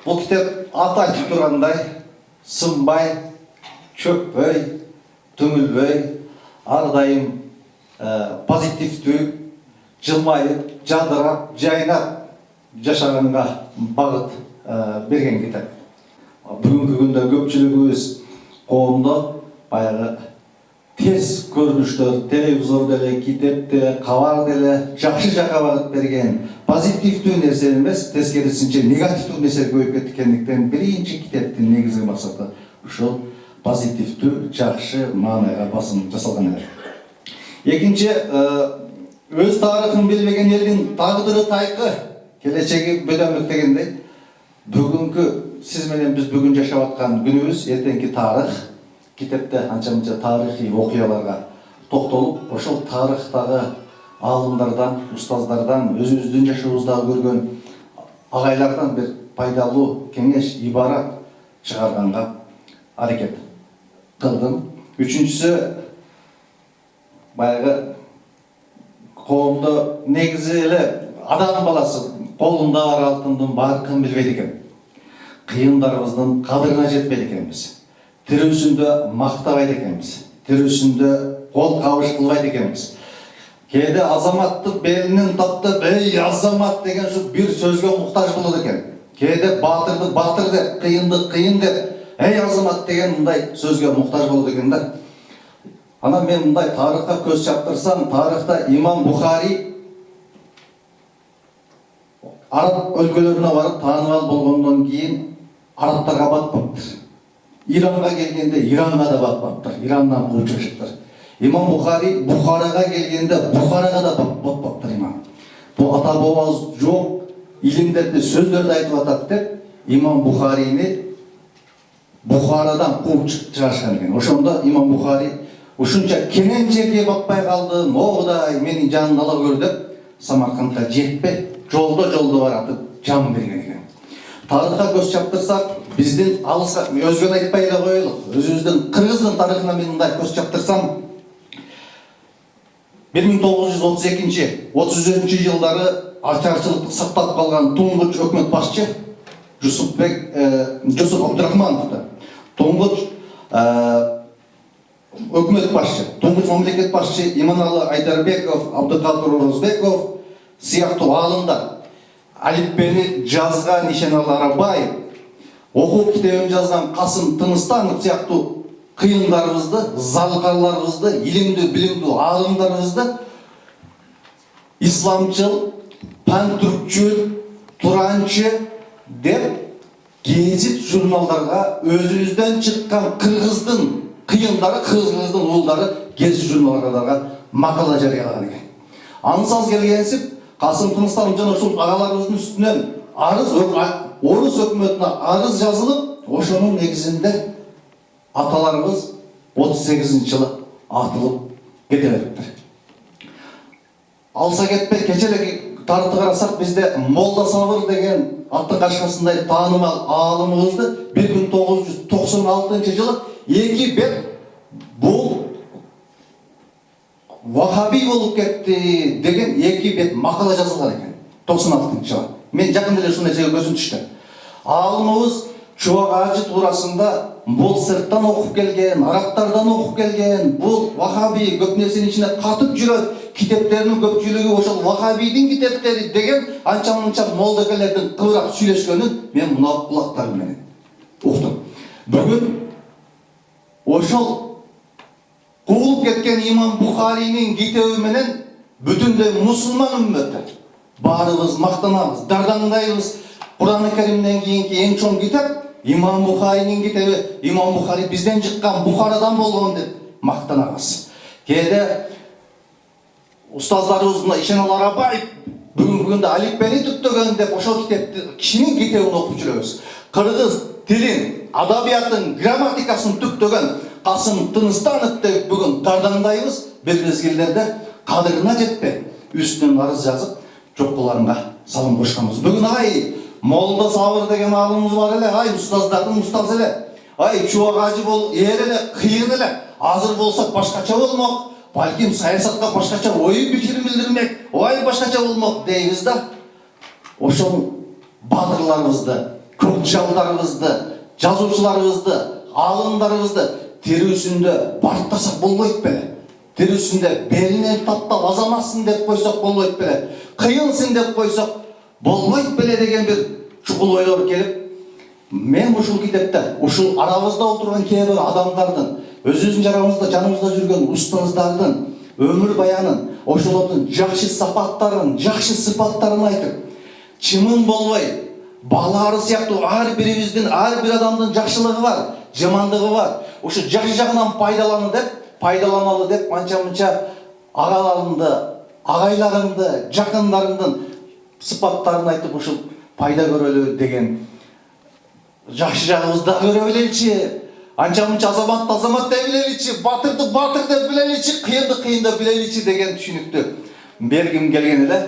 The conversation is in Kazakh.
Бұл кітап аты айтып тұрғандай сынбай, чөкпөй, түңілбей, әрдайым позитивті, жылмайып, жадырап, жайнап жашағанға бағыт берген кітап. Бүгінгі күнде көпшілігіміз қоғамда баяғы тез көрініштер, телевизор деле, китеп деле, хабар деле жақсы жаққа бағыт берген позитивті нәрсе емес, тескерісінше негативті нәрсе көбейіп кеткендіктен бірінші кітаптың негізгі мақсаты ушул позитивті, жақсы мағынаға басым жасалған еді. Екінші, өз тарихын білмеген елдің тағдыры тайқы, келешегі бөдөмік дегендей, бүгінгі сіз менен біз бүгін жашап жатқан күніміз ертеңгі тарих. Китепте анча-мынча тарихи окуяларга токтолуп, ошол тарихтагы алымдардан, устаздардан, өзүбүздүн жашообуздагы көргөн агайлардан бир пайдалуу кеңеш, ибарат чыгарганга аракет кылдым. Үчүнчүсү, баягы коомдо негизи эле адам баласы колунда бар алтындын баркын билбейт экен. Кыйындарыбыздын кадырына жетпейт экенбиз. Тирүүсүндө мактабайт экенбиз. Тирүүсүндө кол кабыш кылбайт экенбиз. Кээде азаматтык белинин таптап, "Эй азамат" деген ушу бир сөзгө муктаж болот экен. Кээде батырды батыр деп, кыйынды кыйын деп, "Эй азамат" деген мындай сөзгө муктаж болот экен да. Анан мен мындай тарыхка көз чаптырсам, тарыхта Имам Бухари араб өлкөлөрүнө барып таанымал болгондон кийин арабтарга батпаптыр. Иранға келгенде Иранға да батпаптыр. Ираннан қуып чыгышыптыр. Имам Бухари Бухарага келгенде Бухарага да батпаптыр имам. Бұл ата бабабыз жоқ илимдерди, сөздөрдү айтып атат деп Имам Бухарини Бухарадан қуып чыгышкан экен. Ошондо Имам Бухари ушунча кенен жерге батпай калды, Моғдай менин жанымды ала көр деп Самаркандка жетпей, жолдо баратып жан берген экен. Тарыхка көз чаптырсак, биздин алыска өзгөнү айтпай эле коелук. Өзүбүздүн Кыргыздын тарыхына мен мындай көз чаптырсам, 1932-33 жылдары ачарчылыкты сактап калган туңгуч өкмөт башчы Жусуп Абдурахмановду, туңгуч өкмөт башчы, туңгуч мамлекет башчы Иманалы Айдарбеков, Абдыкадыр Орозбеков сыяктуу аалымдар алиппени жазган Ишеналы Арабаев, окуу китебин жазган Касым Тыныстанов сыяктуу кыйындарыбызды, залкарларыбызды, илимдүү, билимдүү аалымдарыбызды исламчыл, пантүркчүл, туранчы деп гезит журналдарга өзүбүздөн чыккан Кыргыздын кыйындары, Кыргыздын уулдары гезит журналдарга макала жарыялаган экен. Ансыз келгенсип Касым Тыныстанов жана ушул агаларыбыздын үстүнөн орус өкмөтүнө арыз жазылып, ошонун негизинде аталарыбыз 38-жылы атылып кете бериптир. Алса кетпей кечелеги тарыхты карасак, бизде Молда Сабыр деген аттын кашкасындай таанымал аалымыбызды 1996-жылы эки бет бул вахаби болуп кетти деген эки бет макала жазылган экен 96-жылы. Мен жакында эле ушул нерсеге көзүм түштү. Аалымыбыз Чубак Ажы туурасында бул сырттан окуп келген, арабтардан окуп келген, бул вахаби көп нерсенин ичине катып жүрөт, китептеринин көпчүлүгү ошол вахабийдин китептери деген анча-мынча молдокелердин кыбырап сүйлөшкөнүн мен мына кулактарым менен уктум. Бүгүн ошол куулуп кеткен Имам Бухаринин китеби менен бүтүндөй мусулман үммөтү баарыбыз мактанабыз, дардаңдайбыз. Кур'ан-ы Керимден кийинки эң чоң китеп Имам Бухаринин китеби. Имам Бухари бизден чыккан, Бухарадан болгон деп мактанабыз. Кээде устаздарыбыз Ишеналы Арабаев бүгүнкү күндө алиппени түптөгөн деп ошол китепти кишинин китебин окуп жүрөбүз. Кыргыз тилин, адабиятын, грамматикасын түптөгөн Касым Тыныстанов деп бүгүн дардаңдайбыз. Бир мезгилдерде кадырына жетпей үстүнөн арыз жазып жок кылганга салым кошканбыз. Бүгүн ай Молда Сабыр деген аалымыбыз бар эле, ай устаздардын устазы эле, ай Чубак Ажы бол ээр эле, кыйын эле. Азыр болсок башкача болмок, балким саясатка башкача ой пикирин билдирмек, ой башкача болмок дейбиз да. Ошол баатырларыбызды көк жалдарыбызды, жазуучуларыбызды, аалымдарыбызды тирүүсүндө барктасак болбойт беле? Тирүүсүндө белинен таптап азаматсың деп койсок болбойт беле? Кыйынсың деп койсок болбойт беле деген бир чукул ойлор келип, мен ушул китепте, ушул арабызда отурган кээ бир адамдардын, өзүбүздүн жаныбызда жүргөн устаздардын өмүр баянын, ошолордун жакшы сапаттарын, жакшы сыпаттарын айтып, чымын болбой, балары сыяктуу ар бирибиздин, ар бир адамдын жакшылыгы бар, жамандыгы бар. Ушу жакшы жагынан пайдаланалы деп анча-мынча агаларымды, агайларымды, жакындарымдын сыпаттарын айтып ушул пайда көрөлү деген. Жакшы жагыбызды көрө билеличи, анча-мынча азамат деп билеличи, батырды батыр деп билеличи, кыйынды кыйын деп билеличи деген түшүнүктү бергим келген эле.